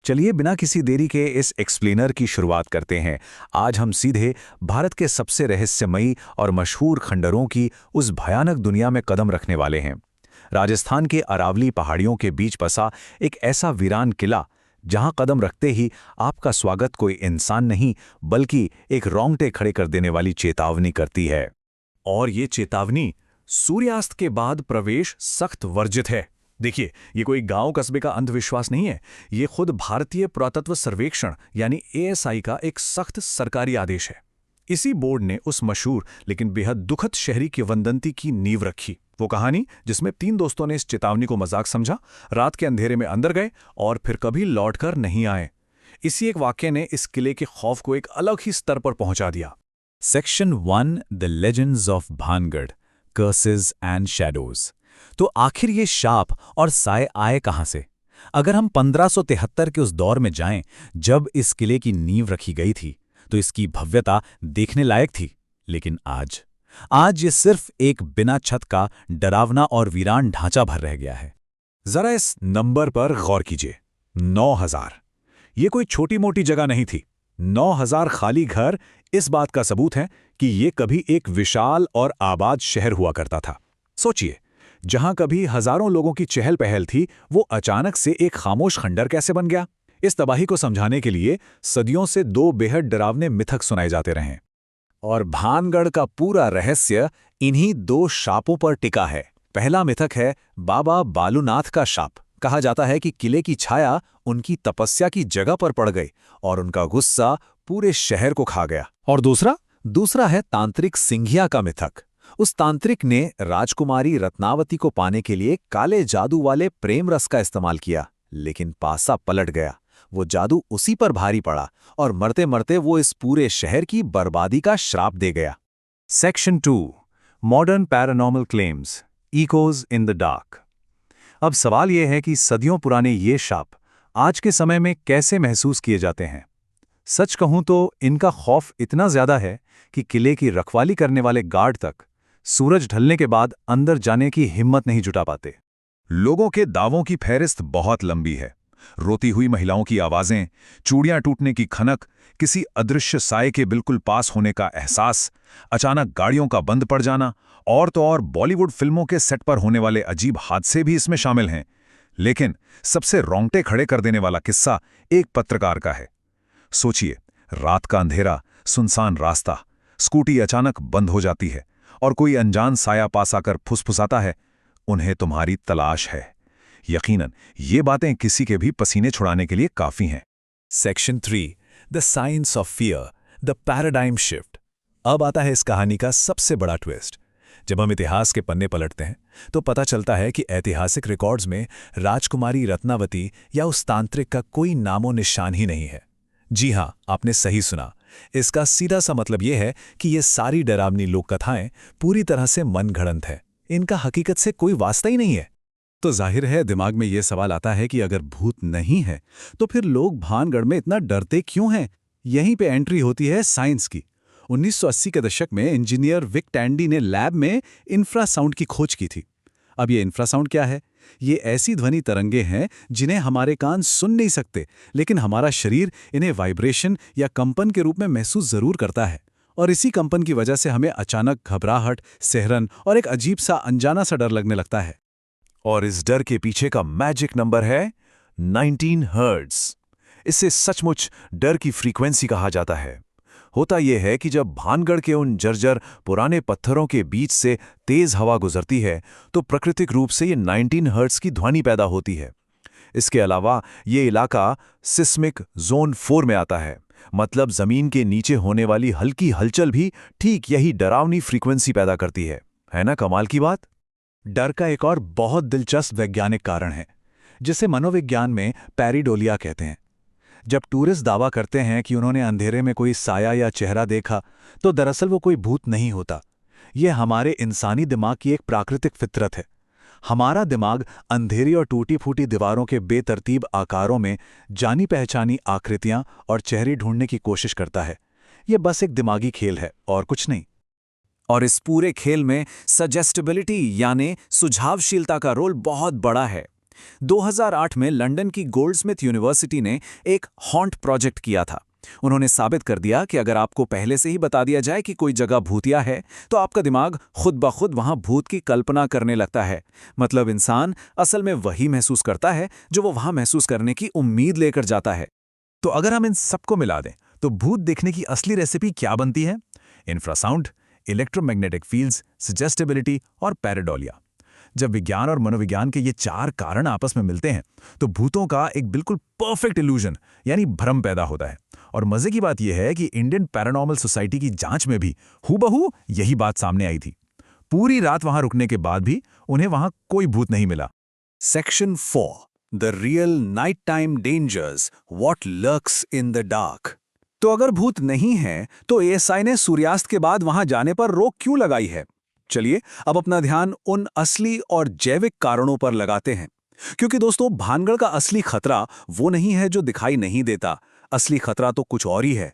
चलिए बिना किसी देरी के इस एक्सप्लेनर की शुरुआत करते हैं। आज हम सीधे भारत के सबसे रहस्यमयी और मशहूर खंडरों की उस भयानक दुनिया में कदम रखने वाले हैं। राजस्थान के अरावली पहाड़ियों के बीच बसा एक ऐसा वीरान किला जहां कदम रखते ही आपका स्वागत कोई इंसान नहीं बल्कि एक रोंगटे खड़े कर देने वाली चेतावनी करती है। और ये चेतावनी, सूर्यास्त के बाद प्रवेश सख्त वर्जित है। देखिए, ये कोई गांव कस्बे का अंधविश्वास नहीं है। ये खुद भारतीय पुरातत्व सर्वेक्षण यानी ASI का एक सख्त सरकारी आदेश है। इसी बोर्ड ने उस मशहूर लेकिन बेहद दुखद शहरी किंवदंती की नींव रखी। वो कहानी जिसमें 3 दोस्तों ने इस चेतावनी को मजाक समझा, रात के अंधेरे में अंदर गए और फिर कभी लौटकर नहीं आए। इसी एक वाक्य ने इस किले के खौफ को एक अलग ही स्तर पर पहुंचा दिया। Section 1 the legends of Bhangarh, curses and shadows. तो आखिर ये शाप और साए आए कहां से? अगर हम 1573 के उस दौर में जाएं जब इस किले की नींव रखी गई थी तो इसकी भव्यता देखने लायक थी। लेकिन आज ये सिर्फ एक बिना छत का डरावना और वीरान ढांचा भर रह गया है। जरा इस नंबर पर गौर कीजिए, 9000। ये कोई छोटी मोटी जगह नहीं थी। 9000 खाली घर इस बात का सबूत है कि ये कभी एक विशाल और आबाद शहर हुआ करता था। सोचिए, जहां कभी हजारों लोगों की चहल पहल थी, वो अचानक से एक खामोश खंडर कैसे बन गया? इस तबाही को समझाने के लिए सदियों से 2 बेहद डरावने मिथक सुनाए जाते रहे और भानगढ़ का पूरा रहस्य इन्हीं 2 शापों पर टिका है। पहला मिथक है बाबा बालूनाथ का शाप। कहा जाता है कि किले की छाया उनकी तपस्या की जगह पर पड़ गई और उनका गुस्सा पूरे शहर को खा गया। और दूसरा है तांत्रिक सिंघिया का मिथक। उस तांत्रिक ने राजकुमारी रत्नावती को पाने के लिए काले जादू वाले प्रेम रस का इस्तेमाल किया, लेकिन पासा पलट गया। वो जादू उसी पर भारी पड़ा और मरते मरते वो इस पूरे शहर की बर्बादी का श्राप दे गया। Section 2 modern paranormal claims, echoes in the dark. अब सवाल यह है कि सदियों पुराने ये शाप आज के समय में कैसे महसूस किए जाते हैं। सच कहूं तो इनका खौफ इतना ज्यादा है कि किले की रखवाली करने वाले गार्ड तक सूरज ढलने के बाद अंदर जाने की हिम्मत नहीं जुटा पाते। लोगों के दावों की फहरिस्त बहुत लंबी है। रोती हुई महिलाओं की आवाजें, चूड़ियां टूटने की खनक, किसी अदृश्य साए के बिल्कुल पास होने का एहसास, अचानक गाड़ियों का बंद पड़ जाना और तो और बॉलीवुड फिल्मों के सेट पर होने वाले अजीब हादसे भी इसमें शामिल हैं। लेकिन सबसे रोंगटे खड़े कर देने वाला किस्सा एक पत्रकार का है। सोचिए, रात का अंधेरा, सुनसान रास्ता, स्कूटी अचानक बंद हो जाती है और कोई अनजान साया पास आकर फुसफुसाता है, उन्हें तुम्हारी तलाश है। यकीनन ये बातें किसी के भी पसीने छुड़ाने के लिए काफी हैं। Section 3 the science of fear, the paradigm shift. अब आता है इस कहानी का सबसे बड़ा ट्विस्ट। जब हम इतिहास के पन्ने पलटते हैं तो पता चलता है कि ऐतिहासिक रिकॉर्ड्स में राजकुमारी रत्नावती या उस तांत्रिक का कोई नामो निशान ही नहीं है। जी हां, आपने सही सुना। इसका सीधा सा मतलब यह है कि ये सारी डरावनी लोक कथाएं पूरी तरह से मनगढ़ंत है। इनका हकीकत से कोई वास्ता ही नहीं है। तो जाहिर है दिमाग में यह सवाल आता है कि अगर भूत नहीं है तो फिर लोग भानगढ़ में इतना डरते क्यों हैं? यहीं पे एंट्री होती है साइंस की। 1980 के दशक में इंजीनियर विक टैंडी ने लैब में इंफ्रासाउंड की खोज की थी। अब ये इंफ्रासाउंड क्या है? ये ऐसी ध्वनि तरंगे हैं जिन्हें हमारे कान सुन नहीं सकते, लेकिन हमारा शरीर इन्हें वाइब्रेशन या कंपन के रूप में महसूस जरूर करता है। और इसी कंपन की वजह से हमें अचानक घबराहट, सिहरन और एक अजीब सा अनजाना सा डर लगने लगता है। और इस डर के पीछे का मैजिक नंबर है 19 हर्ट्ज। इसे सचमुच डर की फ्रीक्वेंसी कहा जाता है। होता यह है कि जब भानगढ़ के उन जर्जर पुराने पत्थरों के बीच से तेज हवा गुजरती है तो प्राकृतिक रूप से ये 19 हर्ट्ज की ध्वनि पैदा होती है। इसके अलावा ये इलाका सिस्मिक जोन 4 में आता है, मतलब जमीन के नीचे होने वाली हल्की हलचल भी ठीक यही डरावनी फ्रीक्वेंसी पैदा करती है ना कमाल की बात? डर का एक और बहुत दिलचस्प वैज्ञानिक कारण है, जिसे मनोविज्ञान में पैरिडोलिया कहते हैं। जब टूरिस्ट दावा करते हैं कि उन्होंने अंधेरे में कोई साया या चेहरा देखा, तो दरअसल वो कोई भूत नहीं होता। ये हमारे इंसानी दिमाग की एक प्राकृतिक फितरत है। हमारा दिमाग अंधेरी और टूटी फूटी दीवारों के बेतरतीब आकारों में जानी पहचानी आकृतियां और चेहरे ढूंढने की कोशिश करता है। ये बस एक दिमागी खेल है और कुछ नहीं। और इस पूरे खेल में सजेस्टिबिलिटी यानी सुझावशीलता का रोल बहुत बड़ा है। 2008 में लंदन की गोल्डस्मिथ यूनिवर्सिटी ने एक हॉन्ट प्रोजेक्ट किया था। उन्होंने साबित कर दिया कि अगर आपको पहले से ही बता दिया जाए कि कोई जगह भूतिया है, तो आपका दिमाग खुद ब खुद वहां भूत की कल्पना करने लगता है। मतलब इंसान असल में वही महसूस करता है जो वो वहां महसूस करने की उम्मीद लेकर जाता है। तो अगर हम इन सबको मिला दें तो भूत देखने की असली रेसिपी क्या बनती है? इंफ्रासाउंड, इलेक्ट्रोमैग्नेटिक फील्ड्स, सजेस्टेबिलिटी और पैराडोलिया। जब विज्ञान और मनोविज्ञान के ये 4 कारण आपस में मिलते हैं तो भूतों का एक बिल्कुल परफेक्ट इल्यूजन यानी भ्रम पैदा होता है। और मजे की बात यह है कि इंडियन पैरानॉर्मल सोसाइटी की जांच में भी हूबहू यही बात सामने आई थी। पूरी रात वहां रुकने के बाद भी उन्हें वहां कोई भूत नहीं मिला। Section 4, the real night time dangers, what lurks in the dark. तो अगर भूत नहीं है तो एएसआई ने सूर्यास्त के बाद वहां जाने पर रोक क्यों लगाई है? चलिए अब अपना ध्यान उन असली और जैविक कारणों पर लगाते हैं। क्योंकि दोस्तों, भानगढ़ का असली खतरा वो नहीं है जो दिखाई नहीं देता। असली खतरा तो कुछ और ही है।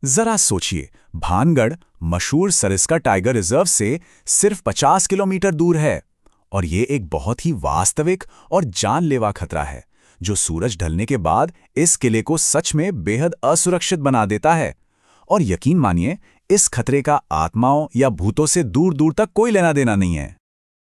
जरा सोचिए, भानगढ़ मशहूर सरिस्का टाइगर रिजर्व से सिर्फ 50 किलोमीटर दूर है और ये एक बहुत ही वास्तविक और जानलेवा खतरा है जो सूरज ढलने के बाद इस किले को सच में बेहद असुरक्षित बना देता है। और यकीन मानिए, इस खतरे का आत्माओं या भूतों से दूर दूर तक कोई लेना देना नहीं है।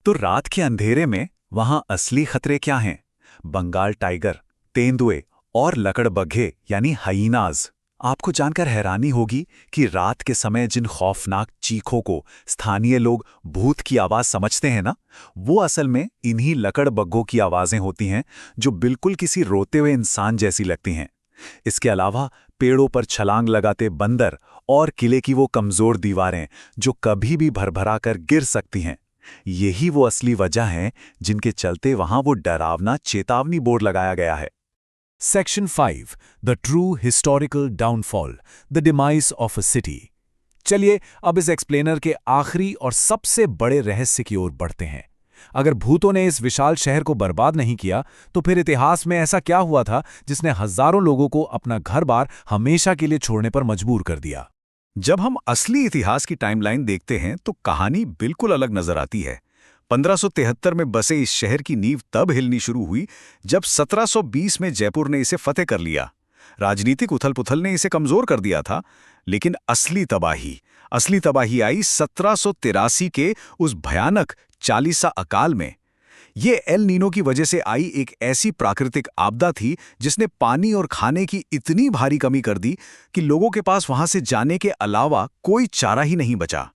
तो रात के अंधेरे में वहां असली खतरे क्या हैं? बंगाल टाइगर, तेंदुए और लकड़बग्घे यानी हाइनाज। आपको जानकर हैरानी होगी कि रात के समय जिन खौफनाक चीखों को स्थानीय लोग भूत की आवाज समझते हैं ना, वो असल में इन्हीं लकड़बग्घों की आवाजें होती हैं जो बिल्कुल किसी रोते हुए इंसान जैसी लगती हैं। इसके अलावा पेड़ों पर छलांग लगाते बंदर और किले की वो कमजोर दीवारें जो कभी भी भरभरा कर गिर सकती हैं, यही वो असली वजह हैं जिनके चलते वहां वो डरावना चेतावनी बोर्ड लगाया गया है। Section 5, the true historical downfall, the demise of a city. चलिए अब इस एक्सप्लेनर के आखिरी और सबसे बड़े रहस्य की ओर बढ़ते हैं। अगर भूतों ने इस विशाल शहर को बर्बाद नहीं किया तो फिर इतिहास में ऐसा क्या हुआ था जिसने हजारों लोगों को अपना घर-बार हमेशा के लिए छोड़ने पर मजबूर कर दिया? जब हम असली इतिहास की टाइमलाइन देखते हैं तो कहानी बिल्कुल अलग नजर आती है। 1573 में बसे इस शहर की नींव तब हिलनी शुरू हुई जब 1720 में जयपुर ने इसे फतेह कर लिया। राजनीतिक उथल-पुथल ने इसे कमजोर कर दिया था, लेकिन असली तबाही आई 1783 के उस भयानक चालीसा अकाल में। ये एल नीनो की वजह से आई एक ऐसी प्राकृतिक आपदा थी जिसने पानी और खाने की इतनी भारी कमी कर दी कि लोगों के पास वहां से जाने के अलावा कोई चारा ही नहीं बचा।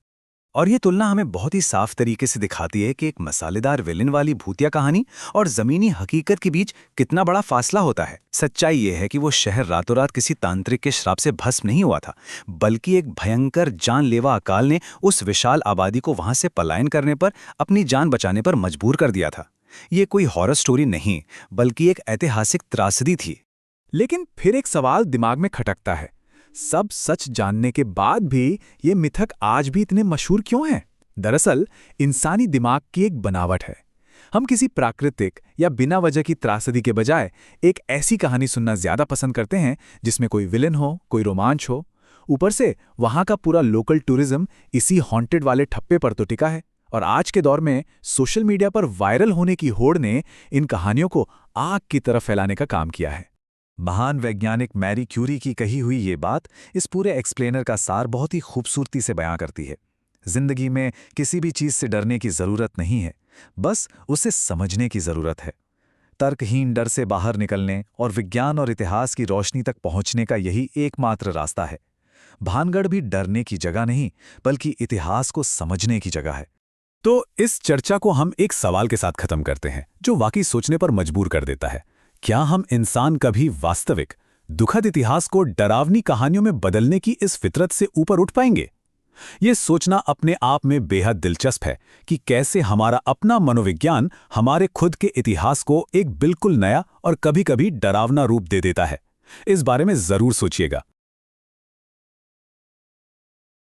और ये तुलना हमें बहुत ही साफ तरीके से दिखाती है कि एक मसालेदार विलेन वाली भूतिया कहानी और जमीनी हकीकत के बीच कितना बड़ा फासला होता है। सच्चाई ये है कि वो शहर रातों रात किसी तांत्रिक के श्राप से भस्म नहीं हुआ था, बल्कि एक भयंकर जानलेवा अकाल ने उस विशाल आबादी को वहां से पलायन करने पर, अपनी जान बचाने पर मजबूर कर दिया था। ये कोई हॉरर स्टोरी नहीं, बल्कि एक ऐतिहासिक त्रासदी थी। लेकिन फिर एक सवाल दिमाग में खटकता है, सब सच जानने के बाद भी ये मिथक आज भी इतने मशहूर क्यों हैं? दरअसल इंसानी दिमाग की एक बनावट है। हम किसी प्राकृतिक या बिना वजह की त्रासदी के बजाय एक ऐसी कहानी सुनना ज्यादा पसंद करते हैं जिसमें कोई विलेन हो, कोई रोमांच हो। ऊपर से वहां का पूरा लोकल टूरिज्म इसी हॉन्टेड वाले ठप्पे पर तो टिका है। और आज के दौर में सोशल मीडिया पर वायरल होने की होड़ ने इन कहानियों को आग की तरफ फैलाने का काम किया है। महान वैज्ञानिक मैरी क्यूरी की कही हुई ये बात इस पूरे एक्सप्लेनर का सार बहुत ही खूबसूरती से बयां करती है। जिंदगी में किसी भी चीज से डरने की जरूरत नहीं है, बस उसे समझने की जरूरत है। तर्कहीन डर से बाहर निकलने और विज्ञान और इतिहास की रोशनी तक पहुंचने का यही एकमात्र रास्ता है। भानगढ़ भी डरने की जगह नहीं, बल्कि इतिहास को समझने की जगह है। तो इस चर्चा को हम एक सवाल के साथ खत्म करते हैं जो वाकई सोचने पर मजबूर कर देता है। क्या हम इंसान कभी वास्तविक दुखद इतिहास को डरावनी कहानियों में बदलने की इस फितरत से ऊपर उठ पाएंगे? ये सोचना अपने आप में बेहद दिलचस्प है कि कैसे हमारा अपना मनोविज्ञान हमारे खुद के इतिहास को एक बिल्कुल नया और कभी-कभी डरावना रूप दे देता है। इस बारे में जरूर सोचिएगा।